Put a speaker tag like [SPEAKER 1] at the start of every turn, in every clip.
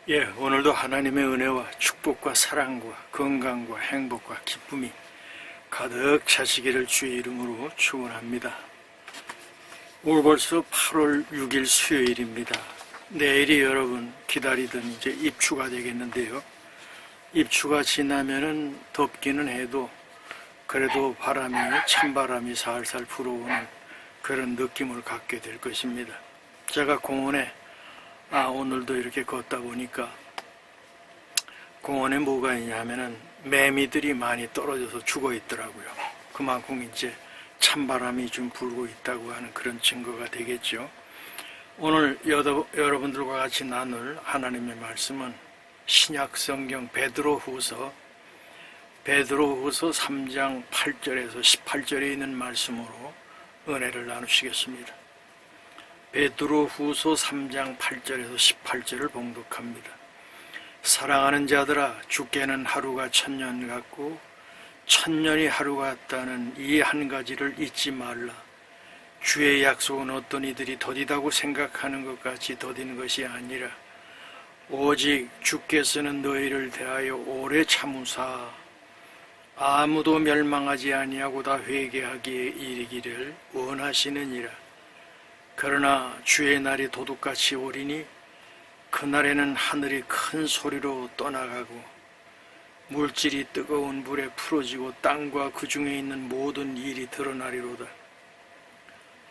[SPEAKER 1] 오늘도 하나님의 은혜와 축복과 사랑과 건강과 행복과 기쁨이 가득 차시기를 주의 이름으로 축원합니다. 올 벌써 8월 6일 수요일입니다. 내일이 여러분 기다리던 이제 입추가 되겠는데요. 입추가 지나면은 덥기는 해도 그래도 찬바람이 살살 불어오는 그런 느낌을 갖게 될 것입니다. 제가 공원에 오늘도 이렇게 걷다 보니까 공원에 뭐가 있냐면은 매미들이 많이 떨어져서 죽어 있더라고요. 그만큼 이제 찬바람이 좀 불고 있다고 하는 그런 증거가 되겠죠. 오늘 여러분들과 같이 나눌 하나님의 말씀은 신약 성경 베드로후서 3장 8절에서 18절에 있는 말씀으로 은혜를 나누시겠습니다. 베드로후서 3장 8절에서 18절을 봉독합니다. 사랑하는 자들아, 주께는 하루가 천년 같고 천년이 하루 같다는 이 한 가지를 잊지 말라. 주의 약속은 어떤 이들이 더디다고 생각하는 것 같이 더딘 것이 아니라 오직 주께서는 너희를 대하여 오래 참으사 아무도 멸망하지 아니하고 다 회개하기에 이르기를 원하시느니라. 그러나 주의 날이 도둑같이 오리니 그날에는 하늘이 큰 소리로 떠나가고 물질이 뜨거운 불에 풀어지고 땅과 그 중에 있는 모든 일이 드러나리로다.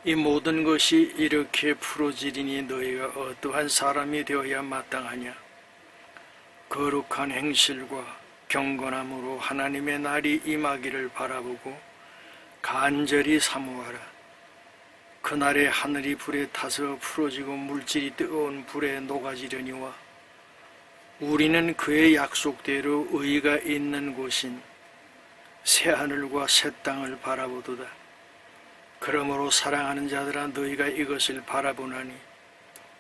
[SPEAKER 1] 이 모든 것이 이렇게 풀어지리니 너희가 어떠한 사람이 되어야 마땅하냐. 거룩한 행실과 경건함으로 하나님의 날이 임하기를 바라보고 간절히 사모하라. 그날에 하늘이 불에 타서 풀어지고 물질이 뜨거운 불에 녹아지려니와 우리는 그의 약속대로 의가 있는 곳인 새하늘과 새 땅을 바라보도다. 그러므로 사랑하는 자들아, 너희가 이것을 바라보나니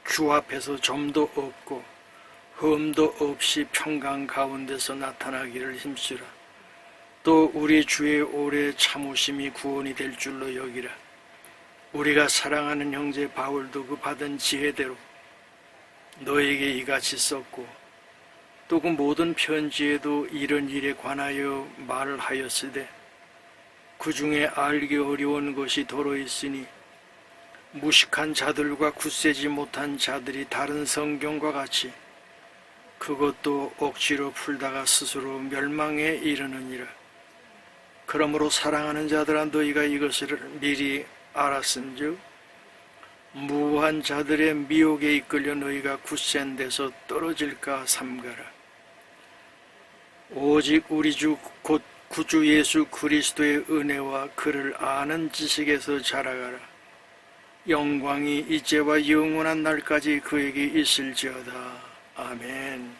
[SPEAKER 1] 주 앞에서 점도 없고 흠도 없이 평강 가운데서 나타나기를 힘쓰라. 또 우리 주의 오래 참으심이 구원이 될 줄로 여기라. 우리가 사랑하는 형제 바울도 그 받은 지혜대로 너에게 이같이 썼고 또 그 모든 편지에도 이런 일에 관하여 말하였으되 그 중에 알기 어려운 것이 더러 있으니 무식한 자들과 굳세지 못한 자들이 다른 성경과 같이 그것도 억지로 풀다가 스스로 멸망에 이르느니라. 그러므로 사랑하는 자들아, 너희가 이것을 미리 알았은즉 무한 자들의 미혹에 이끌려 너희가 굳센 데서 떨어질까 삼가라. 오직 우리 주 곧 구주 예수 그리스도의 은혜와 그를 아는 지식에서 자라가라. 영광이 이제와 영원한 날까지 그에게 있을지어다. 아멘.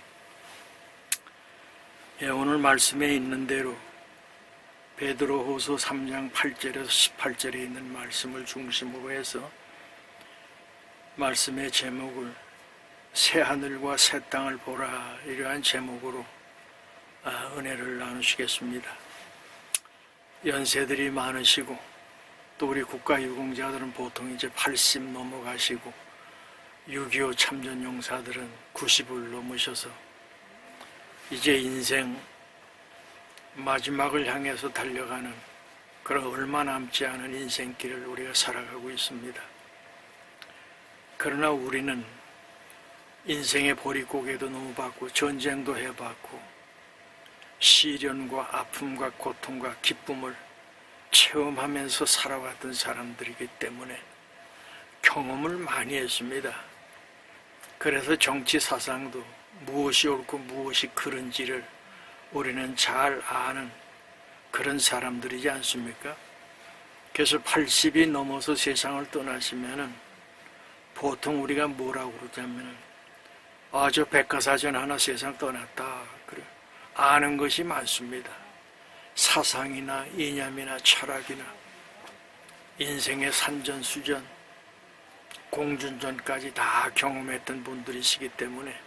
[SPEAKER 1] 오늘 말씀에 있는 대로 베드로후서 3장 8절에서 18절에 있는 말씀을 중심으로 해서 말씀의 제목을 새하늘과 새 땅을 보라, 이러한 제목으로 은혜를 나누시겠습니다. 연세들이 많으시고 또 우리 국가유공자들은 보통 이제 80 넘어가시고 6.25 참전용사들은 90을 넘으셔서 이제 인생 마지막을 향해서 달려가는 그런 얼마 남지 않은 인생길을 우리가 살아가고 있습니다. 그러나 우리는 인생의 보릿고개도 넘어봤고 전쟁도 해봤고 시련과 아픔과 고통과 기쁨을 체험하면서 살아왔던 사람들이기 때문에 경험을 많이 했습니다. 그래서 정치 사상도 무엇이 옳고 무엇이 그른지를 우리는 잘 아는 그런 사람들이지 않습니까? 그래서 80이 넘어서 세상을 떠나시면은 보통 우리가 뭐라고 그러자면은 저 백과사전 하나 세상 떠났다. 그래. 아는 것이 많습니다. 사상이나 이념이나 철학이나 인생의 산전수전, 공준전까지 다 경험했던 분들이시기 때문에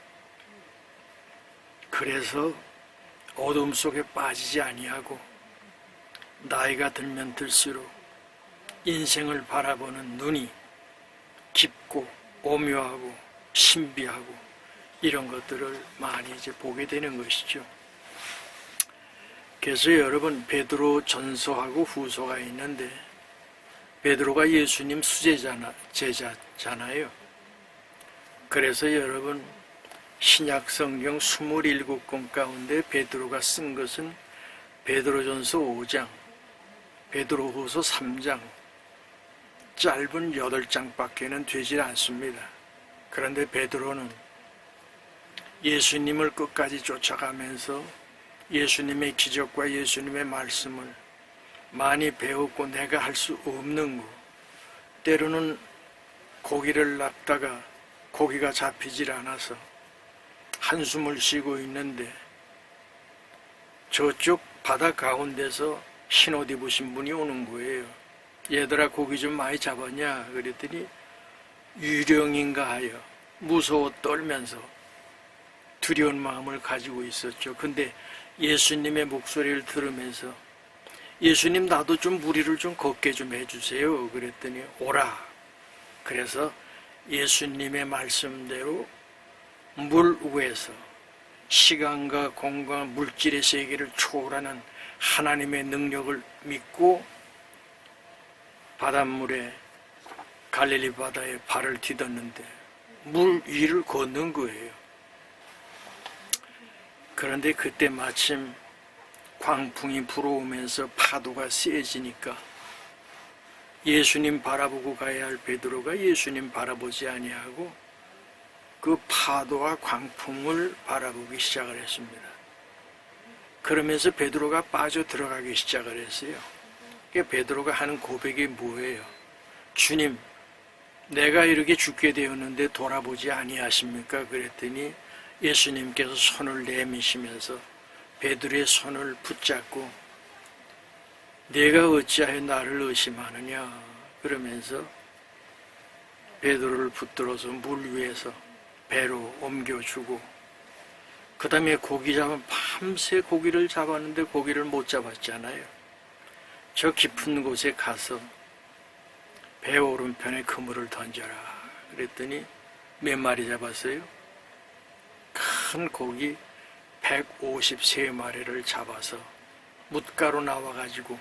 [SPEAKER 1] 그래서 어둠 속에 빠지지 아니하고 나이가 들면 들수록 인생을 바라보는 눈이 깊고 오묘하고 신비하고 이런 것들을 많이 이제 보게 되는 것이죠. 그래서 여러분, 베드로 전서하고 후서가 있는데, 베드로가 예수님 제자잖아요. 그래서 여러분, 신약 성경 27권 가운데 베드로가 쓴 것은 베드로전서 5장, 베드로후서 3장, 짧은 8장밖에는 되지 않습니다. 그런데 베드로는 예수님을 끝까지 쫓아가면서 예수님의 기적과 예수님의 말씀을 많이 배웠고, 내가 할 수 없는 거, 때로는 고기를 낚다가 고기가 잡히질 않아서 한숨을 쉬고 있는데 저쪽 바다 가운데서 흰옷 입으신 분이 오는 거예요. 얘들아, 고기 좀 많이 잡았냐? 그랬더니 유령인가 하여 무서워 떨면서 두려운 마음을 가지고 있었죠. 근데 예수님의 목소리를 들으면서, 예수님, 나도 좀 무리를 좀 걷게 좀 해주세요. 그랬더니 오라. 그래서 예수님의 말씀대로 물 위에서 시간과 공간, 물질의 세계를 초월하는 하나님의 능력을 믿고 바닷물에, 갈릴리 바다에 발을 디뎠는데 물 위를 걷는 거예요. 그런데 그때 마침 광풍이 불어오면서 파도가 세지니까 예수님 바라보고 가야 할 베드로가 예수님 바라보지 아니하고 그 파도와 광풍을 바라보기 시작을 했습니다. 그러면서 베드로가 빠져 들어가기 시작을 했어요. 베드로가 하는 고백이 뭐예요? 주님, 내가 이렇게 죽게 되었는데 돌아보지 아니하십니까? 그랬더니 예수님께서 손을 내미시면서 베드로의 손을 붙잡고, 내가 어찌하여 나를 의심하느냐? 그러면서 베드로를 붙들어서 물 위에서 배로 옮겨주고, 그 다음에 고기 잡으면 밤새 고기를 잡았는데 고기를 못 잡았잖아요. 저 깊은 곳에 가서 배 오른편에 그물을 던져라. 그랬더니 몇 마리 잡았어요? 큰 고기 153마리를 잡아서 뭇가로 나와가지고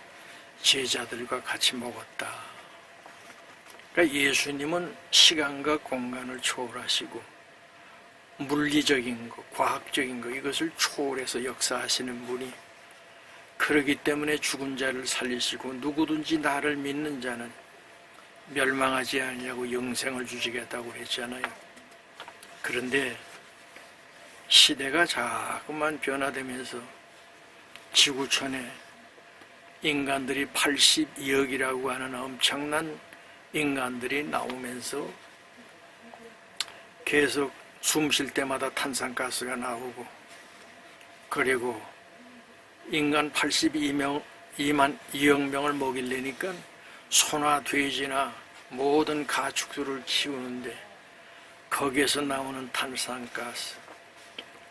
[SPEAKER 1] 제자들과 같이 먹었다. 그러니까 예수님은 시간과 공간을 초월하시고 물리적인 것, 과학적인 것, 이것을 초월해서 역사하시는 분이, 그러기 때문에 죽은 자를 살리시고 누구든지 나를 믿는 자는 멸망하지 아니하고 영생을 주시겠다고 했잖아요. 그런데 시대가 자꾸만 변화되면서 지구촌에 인간들이 82억이라고 하는 엄청난 인간들이 나오면서 계속 숨 쉴 때마다 탄산가스가 나오고, 그리고 인간 2억 명을 먹이려니까 소나 돼지나 모든 가축들을 키우는데 거기에서 나오는 탄산가스,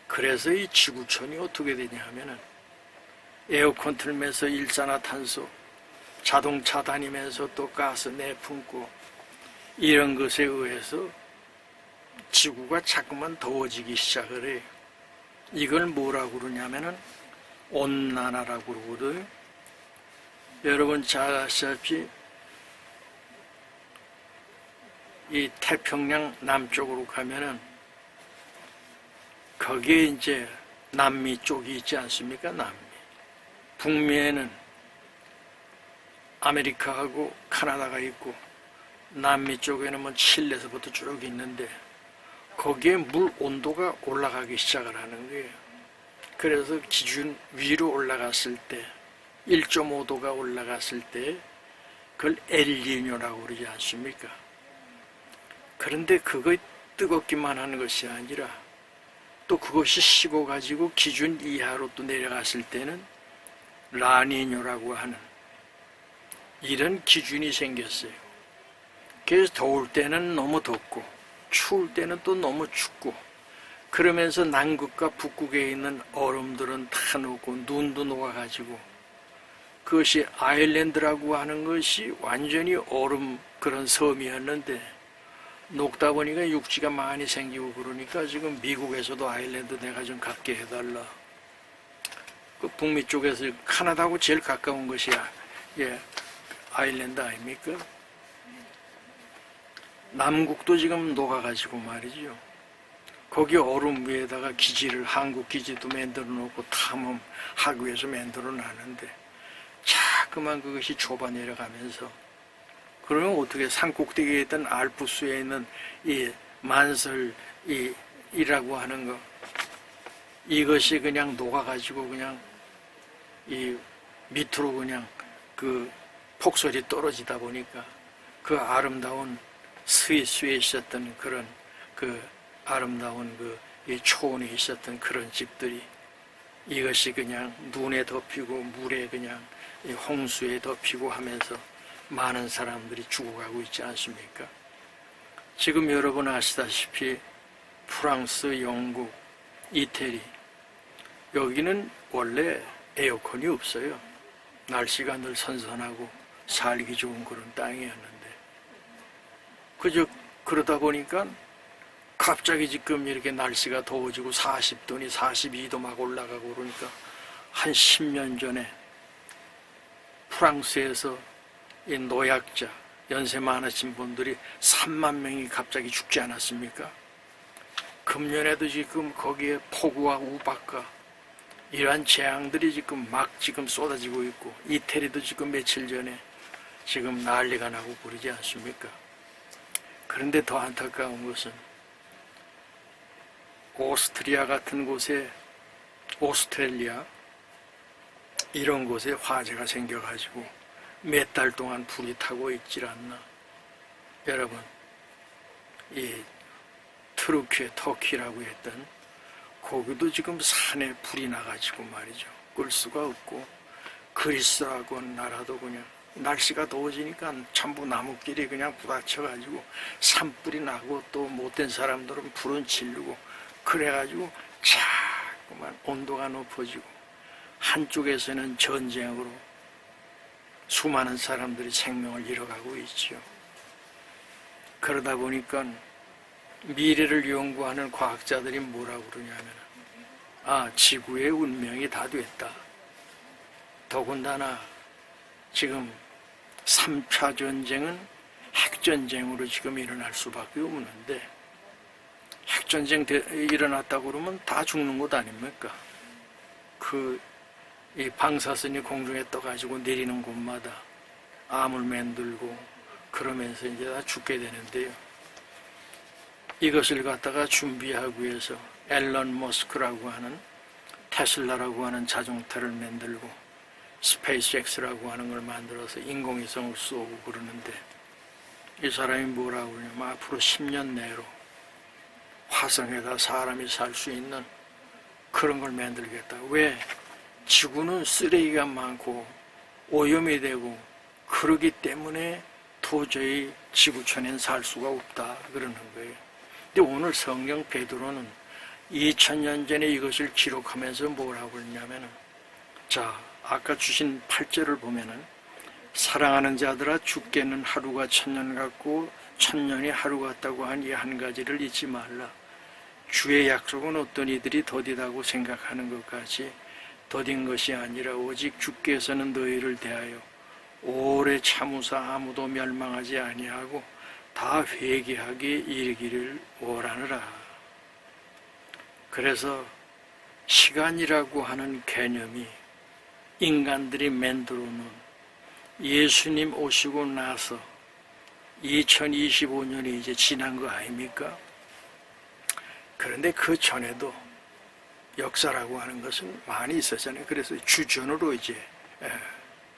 [SPEAKER 1] 그래서 이 지구촌이 어떻게 되냐 하면은 에어컨 틀면서 일산화탄소, 자동차 다니면서 또 가스 내뿜고, 이런 것에 의해서 지구가 자꾸만 더워지기 시작을 해요. 이걸 뭐라고 그러냐면은 온난화라고 그러거든요. 여러분 잘 아시다시피 이 태평양 남쪽으로 가면은 거기에 이제 남미 쪽이 있지 않습니까? 남미. 북미에는 아메리카하고 카나다가 있고, 남미 쪽에는 뭐 칠레에서부터 쭉 있는데 거기에 물 온도가 올라가기 시작을 하는 거예요. 그래서 기준 위로 올라갔을 때, 1.5도가 올라갔을 때 그걸 엘니뇨라고 그러지 않습니까? 그런데 그거 뜨겁기만 하는 것이 아니라 또 그것이 식어가지고 기준 이하로 또 내려갔을 때는 라니뇨라고 하는 이런 기준이 생겼어요. 그래서 더울 때는 너무 덥고 추울 때는 또 너무 춥고, 그러면서 남극과 북극에 있는 얼음들은 다 녹고 눈도 녹아가지고, 그것이 아일랜드라고 하는 것이 완전히 얼음 그런 섬이었는데 녹다 보니까 육지가 많이 생기고 그러니까 지금 미국에서도 아일랜드 내가 좀 갖게 해달라. 그 북미 쪽에서 캐나다하고 제일 가까운 것이 아일랜드 아닙니까? 남국도 지금 녹아가지고 말이죠. 거기 얼음 위에다가 기지를 한국 기지도 만들어 놓고 탐험하기 위해서 만들어 놨는데 자꾸만 그것이 좁아 내려가면서 그러면 어떻게 산꼭대기에 있던 알프스에 있는 이 만설이라고 하는 거 이것이 그냥 녹아가지고 그냥 이 밑으로 그냥 그 폭설이 떨어지다 보니까 그 아름다운 스위스에 있었던 그런 그 아름다운 이 초원에 있었던 그런 집들이 이것이 그냥 눈에 덮이고 물에 그냥 이 홍수에 덮이고 하면서 많은 사람들이 죽어가고 있지 않습니까? 지금 여러분 아시다시피 프랑스, 영국, 이태리 여기는 원래 에어컨이 없어요. 날씨가 늘 선선하고 살기 좋은 그런 땅이었는데 그러다 보니까 갑자기 지금 이렇게 날씨가 더워지고 40도니 42도 막 올라가고 그러니까 한 10년 전에 프랑스에서 이 노약자, 연세 많으신 분들이 3만 명이 갑자기 죽지 않았습니까? 금년에도 지금 거기에 폭우와 우박과 이러한 재앙들이 지금 쏟아지고 있고 이태리도 지금 며칠 전에 지금 난리가 나고 그러지 않습니까? 그런데 더 안타까운 것은 오스트리아 같은 곳에 오스트레일리아 이런 곳에 화재가 생겨가지고 몇 달 동안 불이 타고 있질 않나. 여러분 이 터키라고 했던 거기도 지금 산에 불이 나가지고 말이죠. 끌 수가 없고 그리스라고 하는 나라도 그냥 날씨가 더워지니까 전부 나무끼리 그냥 부닥쳐가지고 산불이 나고 또 못된 사람들은 불은 지르고 그래가지고 자꾸만 온도가 높아지고 한쪽에서는 전쟁으로 수많은 사람들이 생명을 잃어가고 있지요. 그러다 보니까 미래를 연구하는 과학자들이 뭐라고 그러냐면 지구의 운명이 다 됐다. 더군다나 지금 3차 전쟁은 핵전쟁으로 지금 일어날 수밖에 없는데 핵전쟁 일어났다고 그러면 다 죽는 것 아닙니까? 이 방사선이 공중에 떠가지고 내리는 곳마다 암을 만들고 그러면서 이제 다 죽게 되는데요. 이것을 갖다가 준비하기 위해서 앨런 머스크라고 하는 테슬라라고 하는 자동차를 만들고 스페이스X라고 하는 걸 만들어서 인공위성을 쏘고 그러는데 이 사람이 뭐라고 그러냐면 앞으로 10년 내로 화성에다 사람이 살 수 있는 그런 걸 만들겠다. 왜? 지구는 쓰레기가 많고 오염이 되고 그러기 때문에 도저히 지구촌엔 살 수가 없다 그러는 거예요. 근데 오늘 성경 베드로는 2000년 전에 이것을 기록하면서 뭐라고 했냐면은 아까 주신 8절을 보면은 사랑하는 자들아 죽게는 하루가 1000년 같고 1000년이 하루 같다고 한 이 한 가지를 잊지 말라. 주의 약속은 어떤 이들이 더디다고 생각하는 것까지 더딘 것이 아니라 오직 주께서는 너희를 대하여 오래 참으사 아무도 멸망하지 아니하고 다 회개하게 이르기를 원하느라. 그래서 시간이라고 하는 개념이 인간들이 만들어 놓은 예수님 오시고 나서 2025년이 이제 지난 거 아닙니까? 그런데 그 전에도 역사라고 하는 것은 많이 있었잖아요. 그래서 주전으로 이제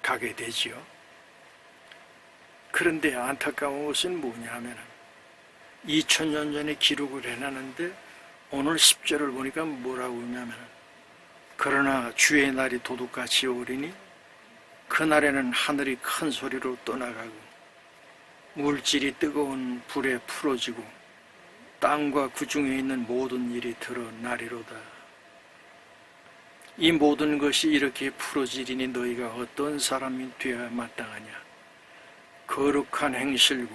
[SPEAKER 1] 가게 되지요. 그런데 안타까운 것은 뭐냐면 2000년 전에 기록을 해놨는데 오늘 10절을 보니까 뭐라고 하냐면 그러나 주의 날이 도둑같이 오리니 그날에는 하늘이 큰 소리로 떠나가고 물질이 뜨거운 불에 풀어지고 땅과 그 중에 있는 모든 일이 드러나리로다. 이 모든 것이 이렇게 풀어지리니 너희가 어떤 사람이 되어야 마땅하냐. 거룩한 행실과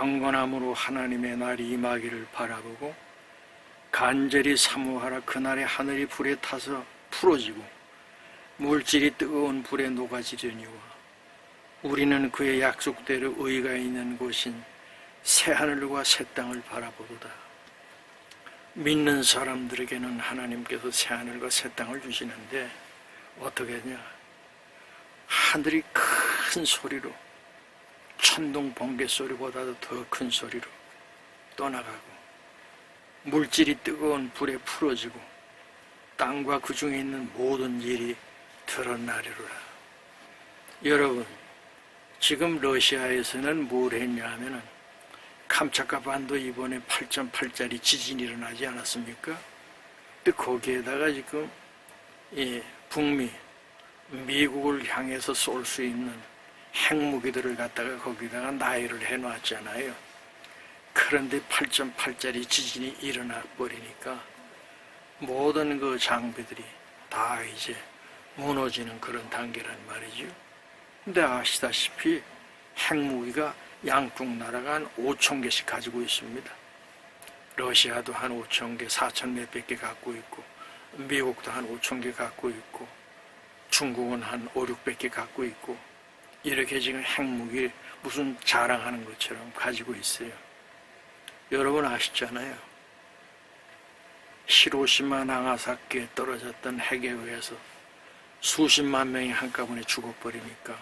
[SPEAKER 1] 경건함으로 하나님의 날이 임하기를 바라보고 간절히 사모하라. 그날에 하늘이 불에 타서 풀어지고 물질이 뜨거운 불에 녹아지려니와 우리는 그의 약속대로 의가 있는 곳인 새하늘과 새 땅을 바라보도다. 믿는 사람들에게는 하나님께서 새하늘과 새 땅을 주시는데 어떻게 하냐? 하늘이 큰 소리로, 천둥 번개 소리보다도 더 큰 소리로 떠나가고 물질이 뜨거운 불에 풀어지고 땅과 그 중에 있는 모든 일이 드러나리로라. 여러분, 지금 러시아에서는 뭘 했냐 하면은 캄차카 반도 이번에 8.8짜리 지진이 일어나지 않았습니까? 근데 거기에다가 지금 북미, 미국을 향해서 쏠 수 있는 핵무기들을 갖다가 거기다가 나열을 해놨잖아요. 그런데 8.8짜리 지진이 일어나 버리니까 모든 그 장비들이 다 이제 무너지는 그런 단계란 말이죠. 근데 아시다시피 핵무기가 양쪽 나라가 한 5천 개씩 가지고 있습니다. 러시아도 한 5천 개, 4천 몇백 개 갖고 있고 미국도 한 5천 개 갖고 있고 중국은 한 5, 600 개 갖고 있고 이렇게 지금 핵무기 무슨 자랑하는 것처럼 가지고 있어요. 여러분 아시잖아요. 히로시마 나가사키에 떨어졌던 핵에 의해서 수십만 명이 한꺼번에 죽어버리니까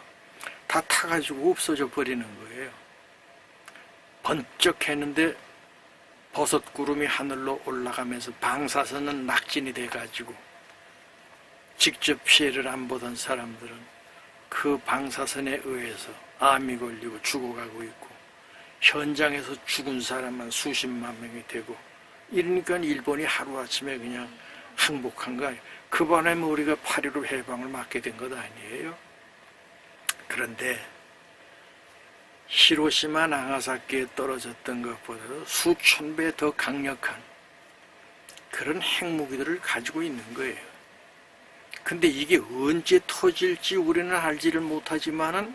[SPEAKER 1] 다 타가지고 없어져 버리는 거예요. 번쩍 했는데 버섯구름이 하늘로 올라가면서 방사선은 낙진이 돼가지고 직접 피해를 안 보던 사람들은 그 방사선에 의해서 암이 걸리고 죽어가고 있고 현장에서 죽은 사람만 수십만 명이 되고 이러니까 일본이 하루아침에 그냥 항복한 거예요. 그 바람에 우리가 8.15 해방을 맞게 된 것 아니에요. 그런데 히로시마 나가사키에 떨어졌던 것보다도 수천 배 더 강력한 그런 핵무기들을 가지고 있는 거예요. 근데 이게 언제 터질지 우리는 알지를 못하지만은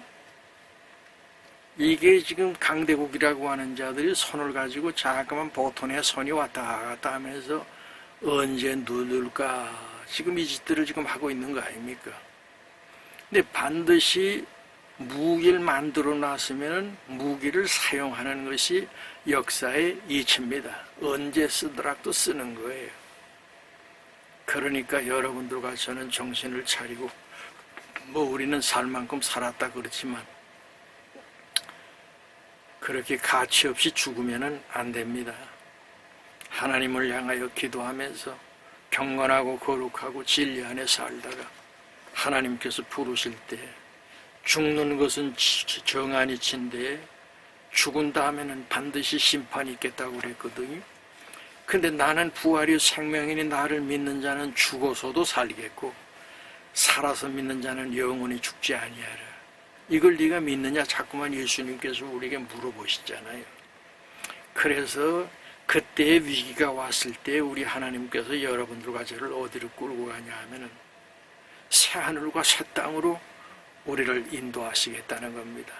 [SPEAKER 1] 이게 지금 강대국이라고 하는 자들이 손을 가지고 자꾸만 보톤의 손이 왔다 갔다 하면서 언제 누를까 지금 이 짓들을 지금 하고 있는 거 아닙니까? 근데 반드시 무기를 만들어 놨으면 무기를 사용하는 것이 역사의 이치입니다. 언제 쓰더라도 쓰는 거예요. 그러니까 여러분들과 저는 정신을 차리고 우리는 살 만큼 살았다 그렇지만 그렇게 가치 없이 죽으면 안 됩니다. 하나님을 향하여 기도하면서 경건하고 거룩하고 진리 안에 살다가 하나님께서 부르실 때 죽는 것은 정한이 친데 죽은 다음에는 반드시 심판이 있겠다고 그랬거든요. 근데 나는 부활이 생명이니 나를 믿는 자는 죽어서도 살겠고 살아서 믿는 자는 영원히 죽지 아니하라. 이걸 네가 믿느냐 자꾸만 예수님께서 우리에게 물어보시잖아요. 그래서 그때의 위기가 왔을 때 우리 하나님께서 여러분들과 저를 어디로 끌고 가냐 하면은 새하늘과 새 땅으로 우리를 인도하시겠다는 겁니다.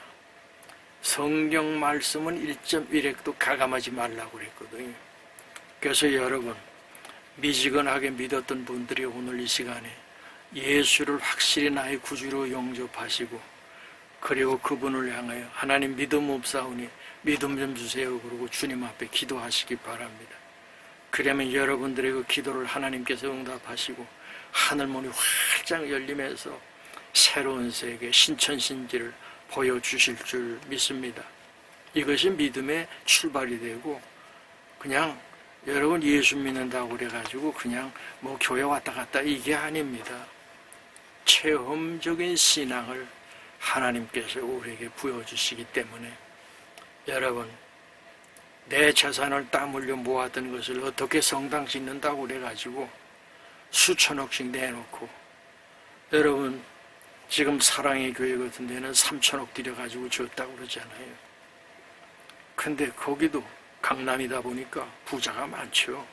[SPEAKER 1] 성경 말씀은 1.1핵도 가감하지 말라고 그랬거든요. 그래서 여러분 미지근하게 믿었던 분들이 오늘 이 시간에 예수를 확실히 나의 구주로 영접하시고 그리고 그분을 향하여 하나님 믿음 없사오니 믿음 좀 주세요 그러고 주님 앞에 기도하시기 바랍니다. 그러면 여러분들의 그 기도를 하나님께서 응답하시고 하늘문이 활짝 열리면서 새로운 세계 신천신지를 보여주실 줄 믿습니다. 이것이 믿음의 출발이 되고 그냥 여러분 예수 믿는다고 그래가지고 그냥 교회 왔다 갔다 이게 아닙니다. 체험적인 신앙을 하나님께서 우리에게 부여주시기 때문에 여러분 내 재산을 땀 흘려 모았던 것을 어떻게 성당 짓는다고 그래가지고 수천억씩 내놓고 여러분 지금 사랑의 교회 같은 데는 3천억 들여가지고 지었다고 그러잖아요. 근데 거기도 강남이다 보니까 부자가 많죠.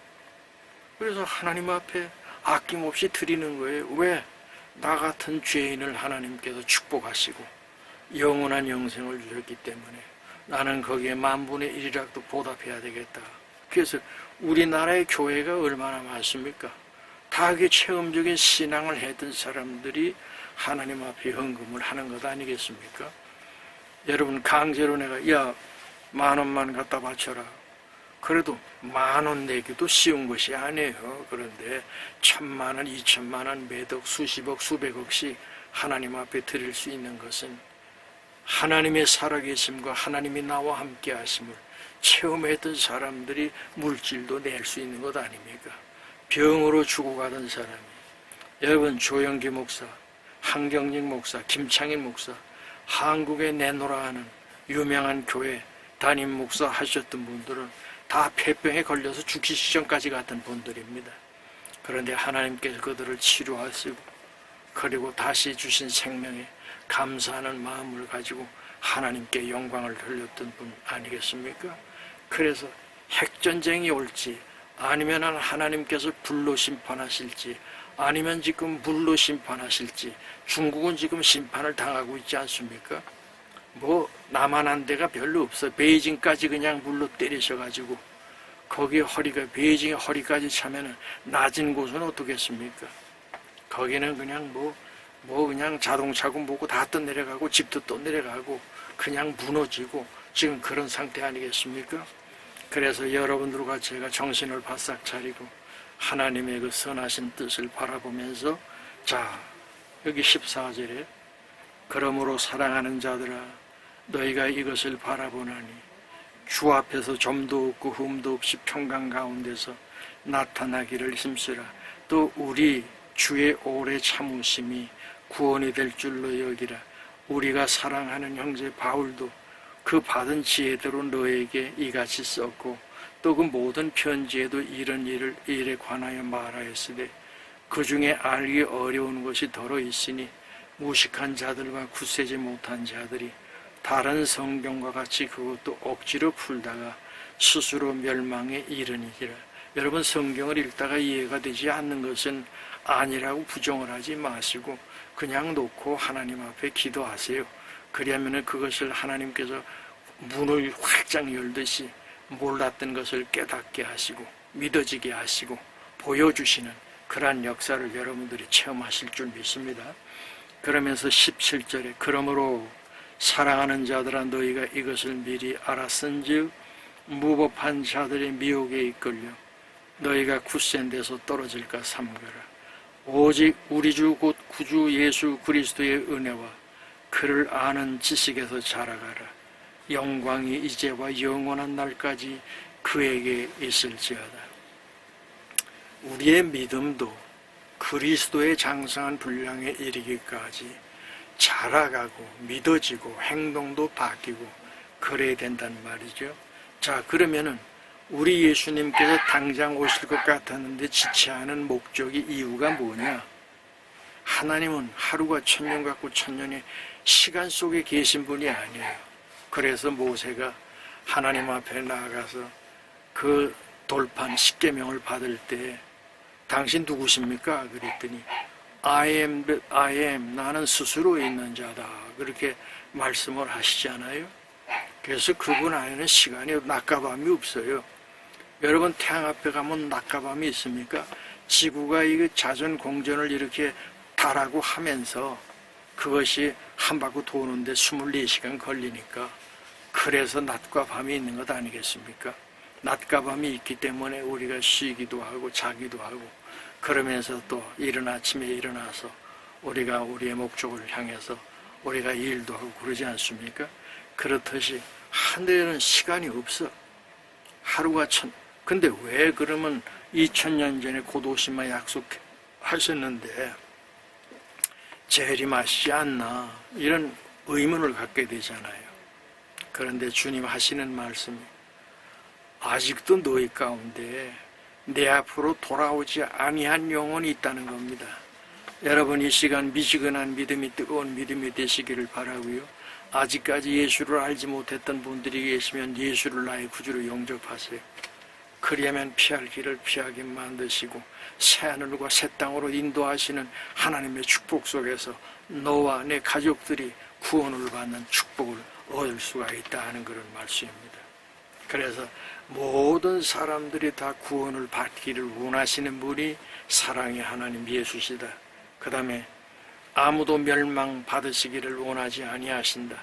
[SPEAKER 1] 그래서 하나님 앞에 아낌없이 드리는 거예요. 왜? 나 같은 죄인을 하나님께서 축복하시고 영원한 영생을 주셨기 때문에 나는 거기에 1,000,000,000이라도 보답해야 되겠다. 그래서 우리나라의 교회가 얼마나 많습니까? 다 그 체험적인 신앙을 했던 사람들이 하나님 앞에 헌금을 하는 것 아니겠습니까? 여러분, 강제로 내가 10,000,000만 갖다 바쳐라. 그래도 10,000,000 내기도 쉬운 것이 아니에요. 그런데 1,000,000원, 2,000,000원, 몇억, 수십억, 수백억씩 하나님 앞에 드릴 수 있는 것은 하나님의 살아계심과 하나님이 나와 함께 하심을 체험했던 사람들이 물질도 낼 수 있는 것 아닙니까? 병으로 죽어가던 사람이, 여러분, 조영기 목사, 한경직 목사, 김창인 목사, 한국에 내노라 하는 유명한 교회 담임 목사 하셨던 분들은 다 폐병에 걸려서 죽기 직전까지 갔던 분들입니다. 그런데 하나님께서 그들을 치료하시고 그리고 다시 주신 생명에 감사하는 마음을 가지고 하나님께 영광을 돌렸던 분 아니겠습니까? 그래서 핵전쟁이 올지 아니면 하나님께서 불로 심판하실지 아니면 지금 물로 심판하실지, 중국은 지금 심판을 당하고 있지 않습니까? 뭐 남한한 데가 별로 없어. 베이징까지 그냥 물로 때리셔가지고 거기 허리가, 베이징의 허리까지 차면은 낮은 곳은 어떻겠습니까? 거기는 그냥 그냥 자동차고 뭐고 다 떠내려가고 집도 떠내려가고 그냥 무너지고 지금 그런 상태 아니겠습니까? 그래서 여러분들과 제가 정신을 바싹 차리고 하나님의 그 선하신 뜻을 바라보면서, 자, 여기 14절에 그러므로 사랑하는 자들아 너희가 이것을 바라보나니 주 앞에서 점도 없고 흠도 없이 평강 가운데서 나타나기를 힘쓰라. 또 우리 주의 오래 참으심이 구원이 될 줄로 여기라. 우리가 사랑하는 형제 바울도 그 받은 지혜대로 너에게 이같이 썼고 또 그 모든 편지에도 이런 일에 관하여 말하였으되 그 중에 알기 어려운 것이 더러 있으니 무식한 자들과 굳세지 못한 자들이 다른 성경과 같이 그것도 억지로 풀다가 스스로 멸망에 이르니라. 여러분, 성경을 읽다가 이해가 되지 않는 것은 아니라고 부정을 하지 마시고 그냥 놓고 하나님 앞에 기도하세요. 그러면 그것을 하나님께서 문을 활짝 열듯이 몰랐던 것을 깨닫게 하시고 믿어지게 하시고 보여주시는 그러한 역사를 여러분들이 체험하실 줄 믿습니다. 그러면서 17절에 그러므로 사랑하는 자들아 너희가 이것을 미리 알았은즉 무법한 자들의 미혹에 이끌려 너희가 굳센 데서 떨어질까 삼가라. 오직 우리 주 곧 구주 예수 그리스도의 은혜와 그를 아는 지식에서 자라가라. 영광이 이제와 영원한 날까지 그에게 있을지어다. 우리의 믿음도 그리스도의 장성한 분량에 이르기까지 자라가고 믿어지고 행동도 바뀌고 그래야 된다는 말이죠. 자, 그러면은 우리 예수님께서 당장 오실 것 같았는데 지체하는 목적이, 이유가 뭐냐? 하나님은 하루가 1,000년 같고 1,000년의 시간 속에 계신 분이 아니에요. 그래서 모세가 하나님 앞에 나아가서 그 돌판 십계명을 받을 때 당신 누구십니까? 그랬더니 I am, 나는 스스로 있는 자다. 그렇게 말씀을 하시잖아요. 그래서 그분 안에는 시간이 낮과 밤이 없어요. 여러분, 태양 앞에 가면 낮과 밤이 있습니까? 지구가 이 자전 공전을 이렇게 달하고 하면서 그것이 한 바퀴 도는데 24시간 걸리니까, 그래서 낮과 밤이 있는 것 아니겠습니까? 낮과 밤이 있기 때문에 우리가 쉬기도 하고 자기도 하고 그러면서 또 이른 아침에 일어나서 우리가 우리의 목적을 향해서 우리가 일도 하고 그러지 않습니까? 그렇듯이 하늘에는 시간이 없어. 하루가 근데 왜 그러면 2000년 전에 고도시마 약속하셨는데 재림하시지 않나, 이런 의문을 갖게 되잖아요. 그런데 주님 하시는 말씀이 아직도 너희 가운데 내 앞으로 돌아오지 아니한 영혼이 있다는 겁니다. 여러분, 이 시간 미지근한 믿음이, 뜨거운 믿음이 되시기를 바라고요. 아직까지 예수를 알지 못했던 분들이 계시면 예수를 나의 구주로 영접하세요. 그리하면 피할 길을 피하게 만드시고 새하늘과 새 땅으로 인도하시는 하나님의 축복 속에서 너와 내 가족들이 구원을 받는 축복을 얻을 수가 있다 하는 그런 말씀입니다. 그래서 모든 사람들이 다 구원을 받기를 원하시는 분이 사랑의 하나님 예수시다. 그 다음에 아무도 멸망 받으시기를 원하지 아니하신다.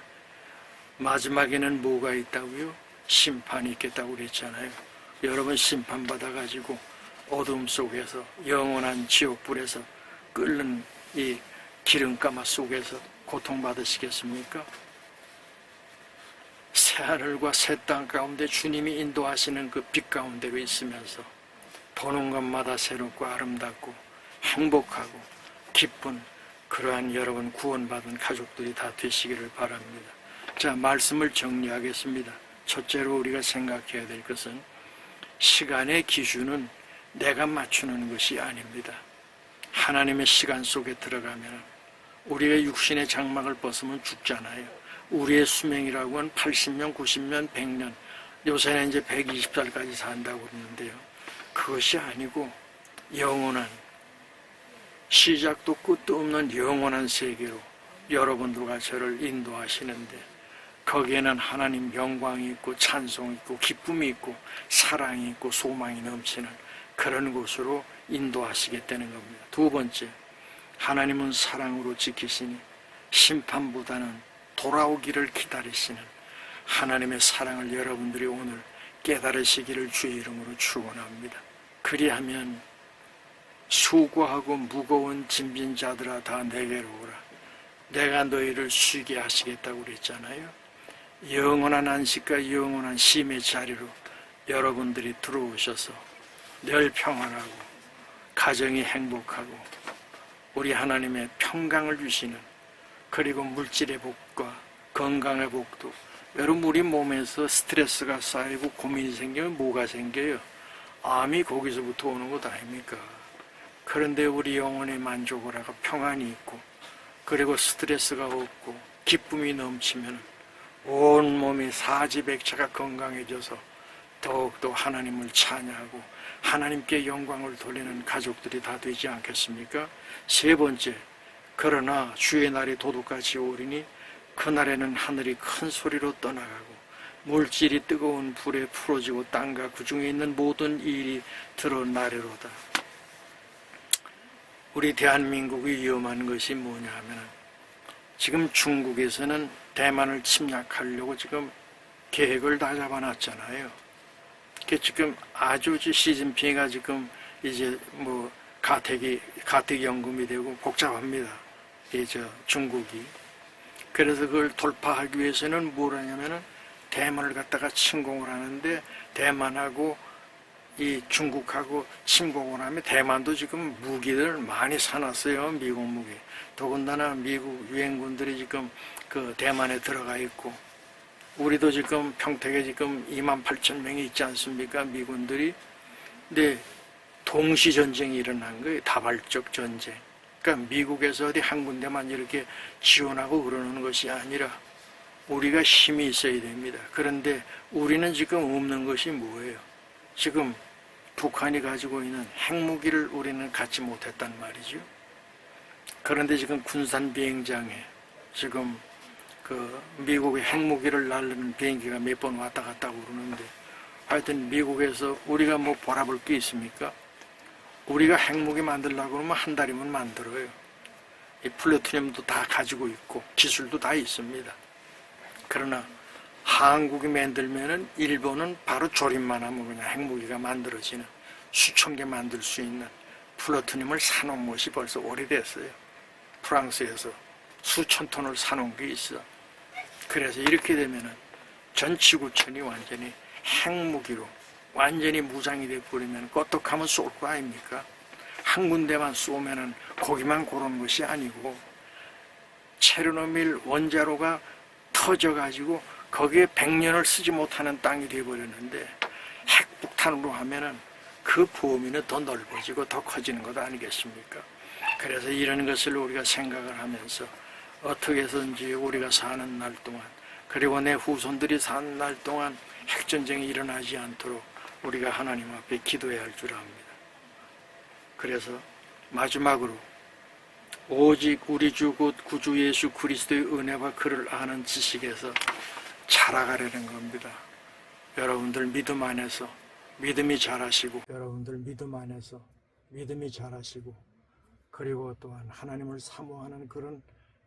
[SPEAKER 1] 마지막에는 뭐가 있다고요? 심판이 있겠다고 그랬잖아요. 여러분 심판받아가지고 어둠 속에서 영원한 지옥불에서 끓는 이 기름가마 속에서 고통받으시겠습니까? 새하늘과 새 땅 가운데 주님이 인도하시는 그 빛 가운데로 있으면서 보는 것마다 새롭고 아름답고 행복하고 기쁜 그러한 여러분 구원받은 가족들이 다 되시기를 바랍니다. 자, 말씀을 정리하겠습니다. 첫째로 우리가 생각해야 될 것은 시간의 기준은 내가 맞추는 것이 아닙니다. 하나님의 시간 속에 들어가면 우리가 육신의 장막을 벗으면 죽잖아요. 우리의 수명이라고 하는 80년, 90년, 100년, 요새는 이제 120살까지 산다고 그러는데요. 그것이 아니고 영원한, 시작도 끝도 없는 영원한 세계로 여러분들과 저를 인도하시는데, 거기에는 하나님 영광이 있고 찬송이 있고 기쁨이 있고 사랑이 있고 소망이 넘치는 그런 곳으로 인도하시겠다는 겁니다. 두 번째, 하나님은 사랑으로 지키시니 심판보다는 돌아오기를 기다리시는 하나님의 사랑을 여러분들이 오늘 깨달으시기를 주의 이름으로 축원합니다. 그리하면 수고하고 무거운 짐진 자들아 다 내게로 오라. 내가 너희를 쉬게 하시겠다고 그랬잖아요. 영원한 안식과 영원한 쉼의 자리로 여러분들이 들어오셔서 늘 평안하고 가정이 행복하고 우리 하나님의 평강을 주시는, 그리고 물질의 복과 건강의 복도, 여러분 우리 몸에서 스트레스가 쌓이고 고민이 생기면 뭐가 생겨요? 암이 거기서부터 오는 것 아닙니까? 그런데 우리 영혼의 만족을 하고 평안이 있고 그리고 스트레스가 없고 기쁨이 넘치면 온 몸이 사지백체가 건강해져서 더욱더 하나님을 찬양하고 하나님께 영광을 돌리는 가족들이 다 되지 않겠습니까? 세 번째, 그러나 주의 날이 도둑같이 오리니 그날에는 하늘이 큰 소리로 떠나가고 물질이 뜨거운 불에 풀어지고 땅과 그 중에 있는 모든 일이 드러나리로다. 우리 대한민국이 위험한 것이 뭐냐 하면, 지금 중국에서는 대만을 침략하려고 지금 계획을 다 잡아놨잖아요. 지금 아주 시진핑이가 지금 이제 뭐 가택이 연금이 되고 복잡합니다. 중국이. 그래서 그걸 돌파하기 위해서는 뭘 하냐면은 대만을 갖다가 침공을 하는데, 대만하고 이 중국하고 침공을 하면 대만도 지금 무기를 많이 사놨어요. 미국 무기. 더군다나 미국 유엔군들이 지금 그 대만에 들어가 있고, 우리도 지금 평택에 지금 28,000명이 있지 않습니까? 미군들이. 근데 동시전쟁이 일어난 거예요. 다발적 전쟁. 그러니까 미국에서 어디 한 군데만 이렇게 지원하고 그러는 것이 아니라 우리가 힘이 있어야 됩니다. 그런데 우리는 지금 없는 것이 뭐예요? 지금 북한이 가지고 있는 핵무기를 우리는 갖지 못했단 말이죠. 그런데 지금 군산 비행장에 지금 그 미국의 핵무기를 날리는 비행기가 몇 번 왔다 갔다 그러는데, 하여튼 미국에서 우리가 뭐 바라볼 게 있습니까? 우리가 핵무기 만들려고 그러면 한 달이면 만들어요. 이 플루토늄도 다 가지고 있고 기술도 다 있습니다. 그러나 한국이 만들면은 일본은 바로 조립만 하면 그냥 핵무기가 만들어지는, 수천 개 만들 수 있는 플루토늄을 사놓은 것이 벌써 오래됐어요. 프랑스에서 수천 톤을 사놓은 게 있어. 그래서 이렇게 되면은 전 지구촌이 완전히 핵무기로 완전히 무장이 돼버리면 껐떡하면 쏠 거 아닙니까? 한 군데만 쏘면은 거기만 고른 것이 아니고 체르노빌 원자로가 터져가지고 거기에 100년을 쓰지 못하는 땅이 돼버렸는데, 핵폭탄으로 하면은 그 범위는 더 넓어지고 더 커지는 것 아니겠습니까? 그래서 이런 것을 우리가 생각을 하면서 어떻게 해서든지 우리가 사는 날 동안, 그리고 내 후손들이 사는 날 동안 핵전쟁이 일어나지 않도록 우리가 하나님 앞에 기도해야 할 줄 압니다. 그래서 마지막으로 오직 우리 주 곧 구주 예수 그리스도의 은혜와 그를 아는 지식에서 자라가려는 겁니다. 여러분들 믿음 안에서 믿음이 자라시고, 여러분들 믿음 안에서 믿음이 자라시고, 그리고 또한 하나님을 사모하는 그런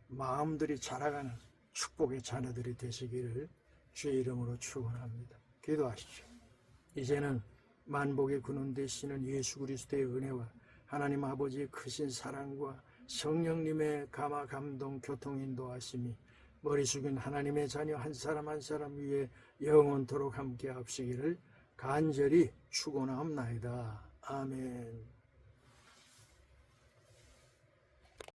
[SPEAKER 1] 마음들이 자라가는 축복의 자녀들이 되시기를 주의 이름으로 축원합니다. 기도하시죠. 이제는 만복의 근원 되시는 예수 그리스도의 은혜와 하나님 아버지의 크신 사랑과 성령님의 감화 감동 교통 인도하심이 머리 숙인 하나님의 자녀 한 사람 한 사람 위에 영원토록 함께 하시기를 간절히 축원하옵나이다. 아멘.